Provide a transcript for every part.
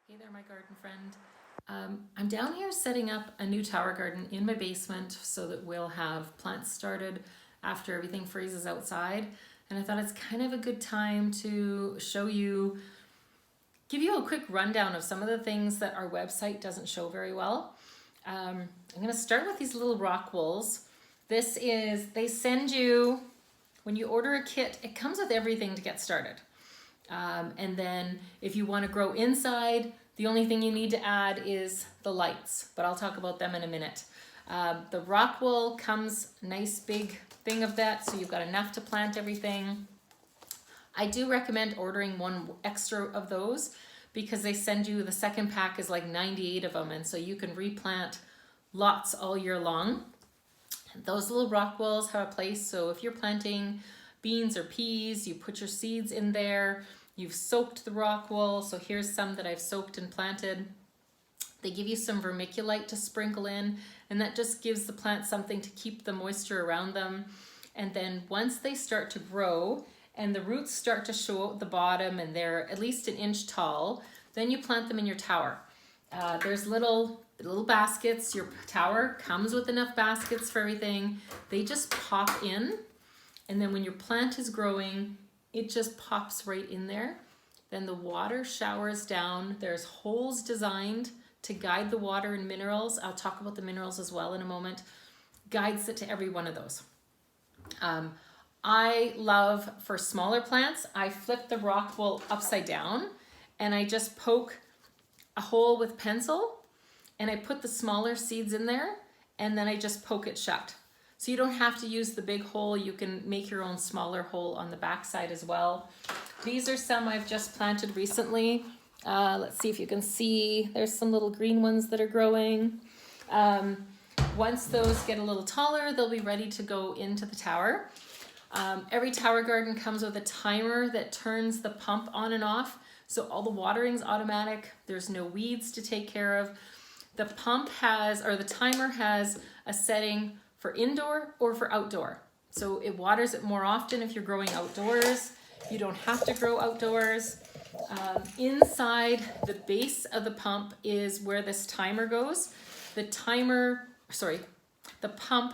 Hey there, my garden friend. I'm down here setting up a new tower garden in my basement so that we'll have plants started after everything freezes outside. And I thought it's kind of a good time to give you a quick rundown of some of the things that our website doesn't show very well. I'm going to start with these little rock wools. They send you, when you order a kit, it comes with everything to get started. And then if you want to grow inside, the only thing you need to add is the lights, but I'll talk about them in a minute. The rock wool comes nice big thing of that, so you've got enough to plant everything. I do recommend ordering one extra of those because they send you, the second pack is like 98 of them, and so you can replant lots all year long. Those little rock wools have a place, so if you're planting beans or peas, you put your seeds in there. You've soaked the rock wool, so here's some that I've soaked and planted. They give you some vermiculite to sprinkle in, and that just gives the plant something to keep the moisture around them. And then once they start to grow and the roots start to show at the bottom and they're at least an inch tall, then you plant them in your tower. There's little baskets. Your tower comes with enough baskets for everything. They just pop in, and then when your plant is growing, it just pops right in there. Then the water showers down. There's holes designed to guide the water and minerals. I'll talk about the minerals as well in a moment. Guides it to every one of those. I love, for smaller plants, I flip the rock wool upside down and I just poke a hole with pencil and I put the smaller seeds in there and then I just poke it shut. So you don't have to use the big hole. You can make your own smaller hole on the back side as well. These are some I've just planted recently. Let's see if you can see. There's some little green ones that are growing. Once those get a little taller, they'll be ready to go into the tower. Every tower garden comes with a timer that turns the pump on and off. So all the watering's automatic. There's no weeds to take care of. The timer has a setting for indoor or for outdoor. So it waters it more often if you're growing outdoors. You don't have to grow outdoors. Inside the base of the pump is where this timer goes. The pump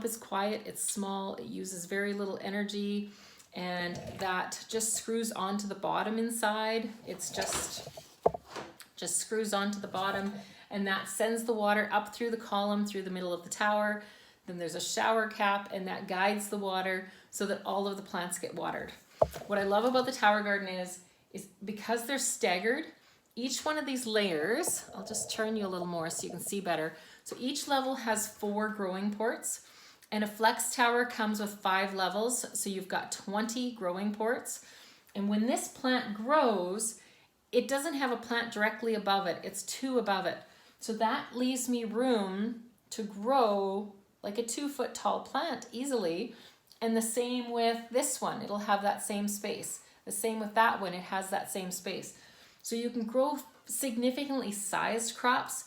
is quiet, it's small, it uses very little energy, and that just screws onto the bottom inside. It's just screws onto the bottom, and that sends the water up through the column through the middle of the tower. Then there's a shower cap, and that guides the water so that all of the plants get watered. What I love about the tower garden is because they're staggered, each one of these layers, I'll just turn you a little more so you can see better. So each level has 4 growing ports, and a flex tower comes with 5 levels, so you've got 20 growing ports. And when this plant grows, it doesn't have a plant directly above it, it's 2 above it. So that leaves me room to grow like a 2-foot tall plant easily. And the same with this one, it'll have that same space. The same with that one, it has that same space. So you can grow significantly sized crops.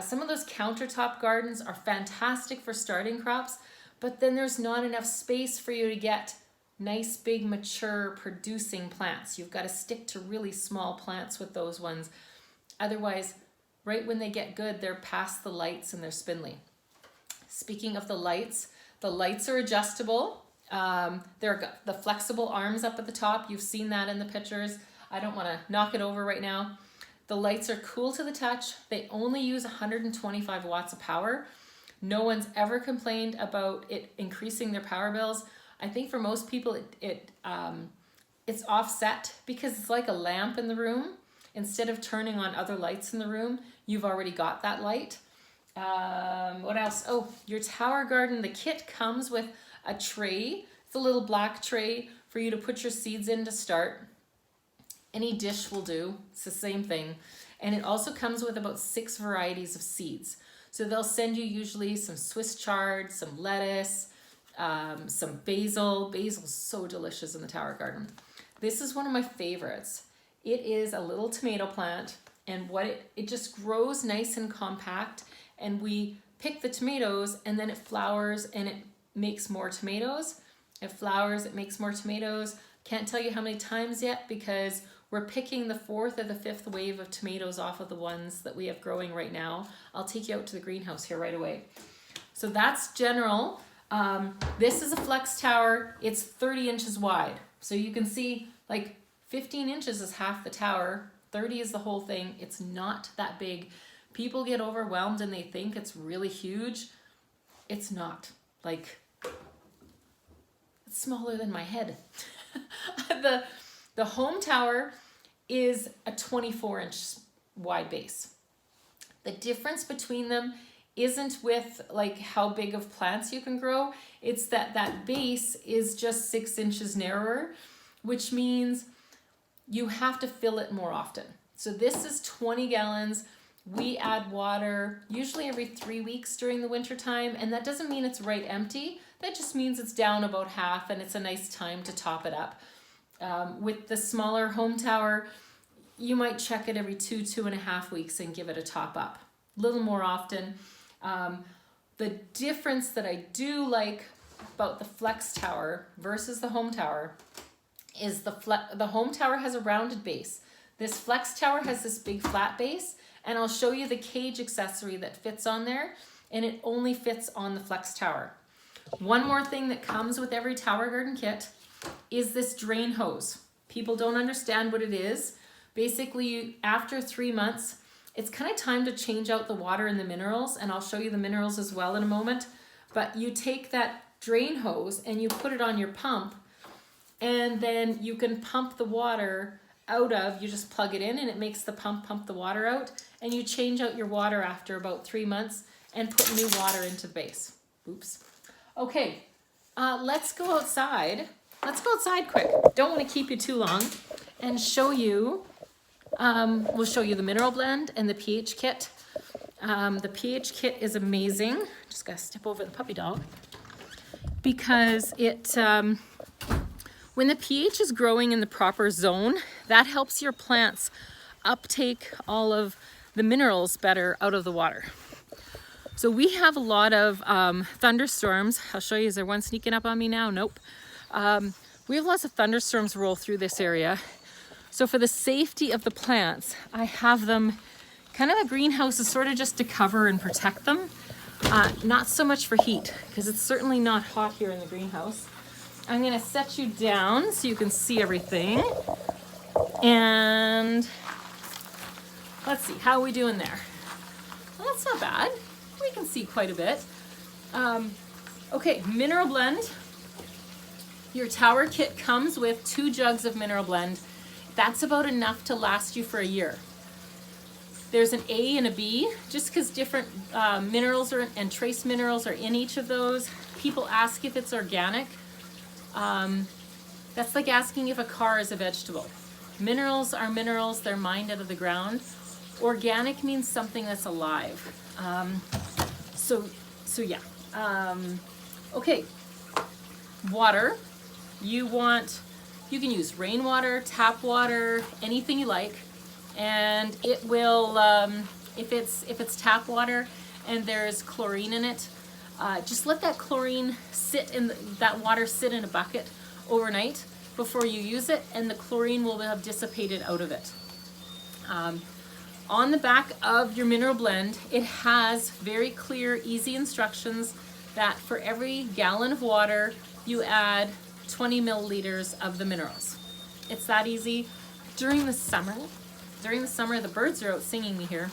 Some of those countertop gardens are fantastic for starting crops, but then there's not enough space for you to get nice, big, mature, producing plants. You've got to stick to really small plants with those ones. Otherwise, right when they get good, they're past the lights and they're spindly. Speaking of the lights are adjustable. They're the flexible arms up at the top. You've seen that in the pictures. I don't want to knock it over right now. The lights are cool to the touch. They only use 125 watts of power. No one's ever complained about it increasing their power bills. I think for most people it's offset because it's like a lamp in the room. Instead of turning on other lights in the room, you've already got that light. What else? Oh, your tower garden, the kit comes with a tray. It's a little black tray for you to put your seeds in to start. Any dish will do. It's the same thing. And it also comes with about 6 varieties of seeds. So they'll send you usually some Swiss chard, some lettuce, some basil. Basil's so delicious in the tower garden. This is one of my favorites. It is a little tomato plant, and it just grows nice and compact, and we pick the tomatoes and then it flowers and it makes more tomatoes. It flowers, it makes more tomatoes. Can't tell you how many times yet because We're picking the 4th or the 5th wave of tomatoes off of the ones that we have growing right now. I'll take you out to the greenhouse here right away. So that's general. This is a flex tower. It's 30 inches wide. So you can see like 15 inches is half the tower. 30 is the whole thing. It's not that big. People get overwhelmed and they think it's really huge. It's not. Like, it's smaller than my head. The home tower is a 24-inch wide base. The difference between them isn't with like how big of plants you can grow. It's that base is just 6 inches narrower, which means you have to fill it more often. So this is 20 gallons. We add water usually every 3 weeks during the winter time, and that doesn't mean it's right empty. That just means it's down about half, and it's a nice time to top it up. With the smaller home tower, you might check it every 2.5 weeks and give it a top up. A little more often. The difference that I do like about the flex tower versus the home tower is the home tower has a rounded base. This flex tower has this big flat base, and I'll show you the cage accessory that fits on there, and it only fits on the flex tower. One more thing that comes with every tower garden kit is this drain hose. People don't understand what it is. Basically, after 3 months, it's kind of time to change out the water and the minerals, and I'll show you the minerals as well in a moment. But you take that drain hose and you put it on your pump, and then you can pump the water out of, you just plug it in and it makes the pump the water out, and you change out your water after about 3 months and put new water into the base. Oops. Okay, let's go outside. Let's go outside quick. Don't want to keep you too long, and show you, we'll show you the mineral blend and the pH kit. The pH kit is amazing. Just gotta step over the puppy dog, because it, when the pH is growing in the proper zone, that helps your plants uptake all of the minerals better out of the water. So we have a lot of thunderstorms. I'll show you, is there one sneaking up on me now? Nope. We have lots of thunderstorms roll through this area. So for the safety of the plants, I have them kind of, a greenhouse is sort of just to cover and protect them. Not so much for heat, because it's certainly not hot here in the greenhouse. I'm gonna set you down so you can see everything. And let's see, how are we doing there? Well, that's not bad. We can see quite a bit. Okay, mineral blend. Your tower kit comes with 2 jugs of mineral blend. That's about enough to last you for a year. There's an A and a B, just because different minerals and trace minerals are in each of those. People ask if it's organic. That's like asking if a car is a vegetable. Minerals are minerals, they're mined out of the ground. Organic means something that's alive. So yeah. Okay, water. You can use rainwater, tap water, anything you like, and it will, if it's tap water and there's chlorine in it, just let that chlorine that water sit in a bucket overnight before you use it, and the chlorine will have dissipated out of it. On the back of your mineral blend, it has very clear, easy instructions that for every gallon of water, you add 20 milliliters of the minerals. It's that easy. During the summer, the birds are out singing me here.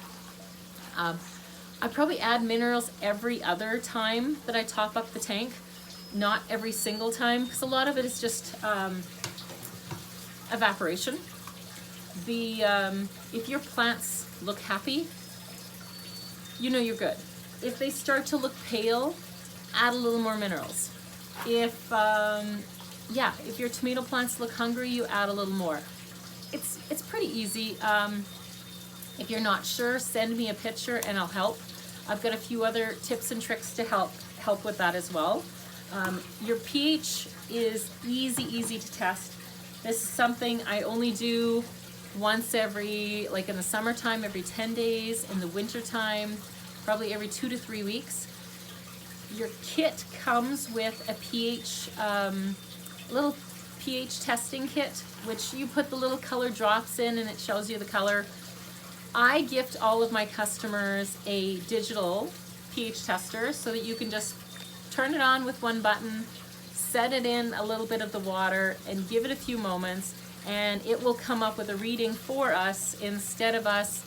I probably add minerals every other time that I top up the tank, not every single time, because a lot of it is just evaporation. If your plants look happy, you know you're good. If they start to look pale, add a little more minerals. If your tomato plants look hungry, you add a little more. It's pretty easy. If you're not sure, send me a picture and I'll help. I've got a few other tips and tricks to help with that as well. Your pH is easy to test. This is something I only do once every, like in the summertime, every 10 days, in the wintertime, probably every 2 to 3 weeks. Your kit comes with a little pH testing kit, which you put the little color drops in and it shows you the color. I gift all of my customers a digital pH tester so that you can just turn it on with one button, set it in a little bit of the water and give it a few moments, and it will come up with a reading for us instead of us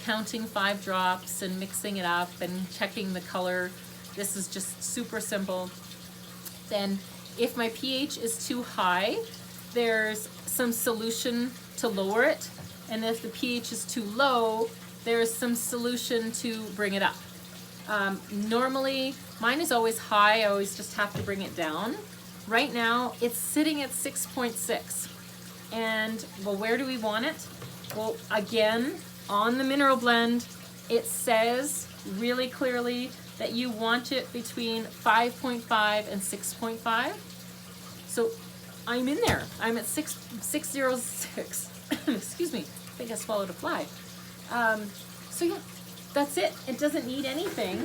counting 5 drops and mixing it up and checking the color. This is just super simple. Then if my pH is too high, there's some solution to lower it. And if the pH is too low, there's some solution to bring it up. Normally, mine is always high. I always just have to bring it down. Right now, it's sitting at 6.6. And, well, where do we want it? Well, again, on the mineral blend, it says really clearly that you want it between 5.5 and 6.5. So I'm in there. I'm at 606. Excuse me, I think I swallowed a fly. So yeah, that's it. It doesn't need anything.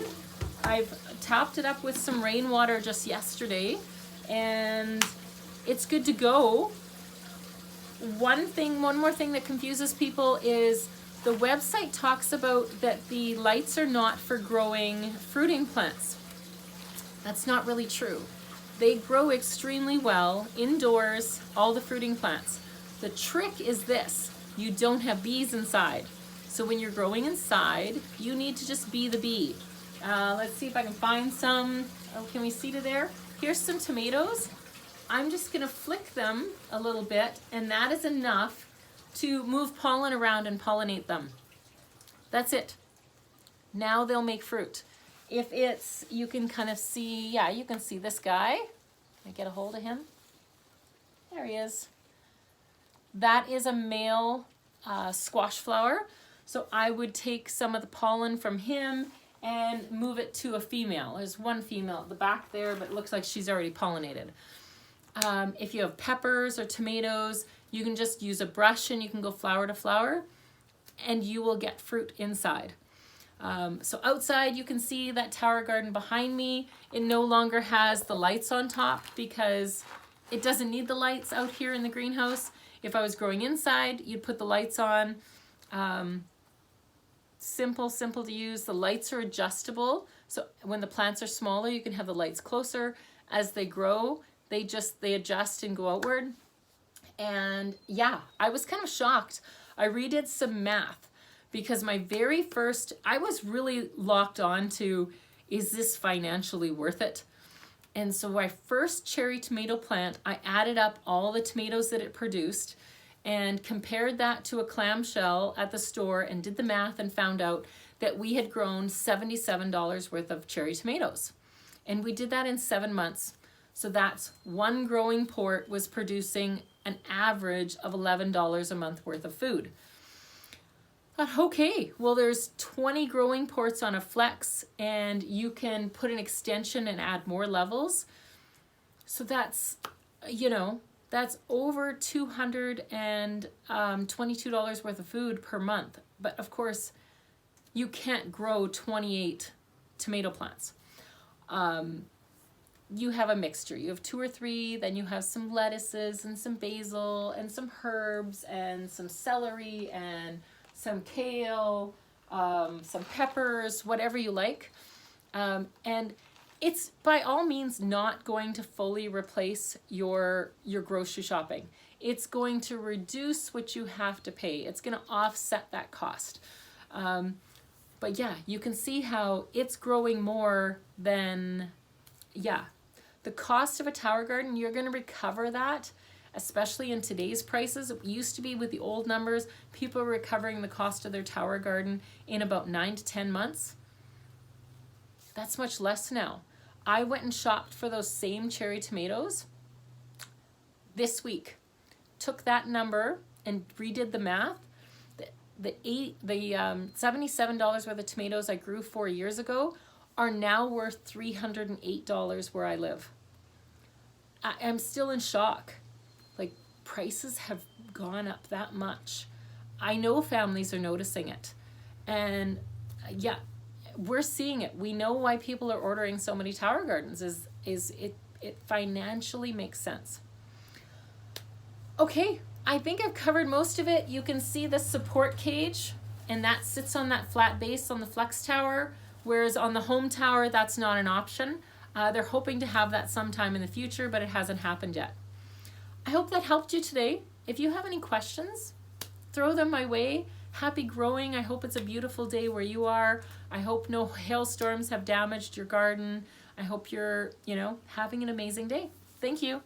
I've topped it up with some rainwater just yesterday, and it's good to go. One more thing that confuses people is the website talks about that the lights are not for growing fruiting plants. That's not really true. They grow extremely well indoors, all the fruiting plants. The trick is this: you don't have bees inside. So when you're growing inside, you need to just be the bee. Let's see if I can find some. Oh, can we see to there? Here's some tomatoes. I'm just gonna flick them a little bit, and that is enough to move pollen around and pollinate them. That's it. Now they'll make fruit. If it's, you can kind of see, yeah, you can see this guy. Can I get a hold of him? There he is. That is a male squash flower. So I would take some of the pollen from him and move it to a female. There's one female at the back there, but it looks like she's already pollinated. If you have peppers or tomatoes, you can just use a brush and you can go flower to flower and you will get fruit inside. So outside you can see that tower garden behind me. It no longer has the lights on top because it doesn't need the lights out here in the greenhouse. If I was growing inside, you'd put the lights on. Simple to use. The lights are adjustable. So when the plants are smaller, you can have the lights closer. As they grow, they adjust and go outward. And yeah, I was kind of shocked. I redid some math because my very first, I was really locked on to, is this financially worth it? And so my first cherry tomato plant, I added up all the tomatoes that it produced and compared that to a clamshell at the store and did the math and found out that we had grown $77 worth of cherry tomatoes. And we did that in 7 months. So that's one growing port was producing an average of $11 a month worth of food. I thought, okay, well, there's 20 growing ports on a flex and you can put an extension and add more levels. So that's, you know, that's over $222 worth of food per month. But of course, you can't grow 28 tomato plants. You have a mixture. You have 2 or 3, then you have some lettuces and some basil and some herbs and some celery and some kale, some peppers, whatever you like. And it's by all means not going to fully replace your grocery shopping. It's going to reduce what you have to pay. It's going to offset that cost. But yeah, you can see how it's growing more than, yeah. The cost of a tower garden, you're going to recover that, especially in today's prices. It used to be with the old numbers, people were recovering the cost of their tower garden in about 9 to 10 months. That's much less now. I went and shopped for those same cherry tomatoes this week. Took that number and redid the math. The $77 worth of tomatoes I grew 4 years ago are now worth $308 where I live. I'm still in shock. Like, prices have gone up that much. I know families are noticing it. And yeah, we're seeing it. We know why people are ordering so many tower gardens is it financially makes sense. Okay, I think I've covered most of it. You can see the support cage, and that sits on that flat base on the flex tower, whereas on the home tower, that's not an option. They're hoping to have that sometime in the future, but it hasn't happened yet. I hope that helped you today. If you have any questions, throw them my way. Happy growing. I hope it's a beautiful day where you are. I hope no hailstorms have damaged your garden. I hope you're, having an amazing day. Thank you.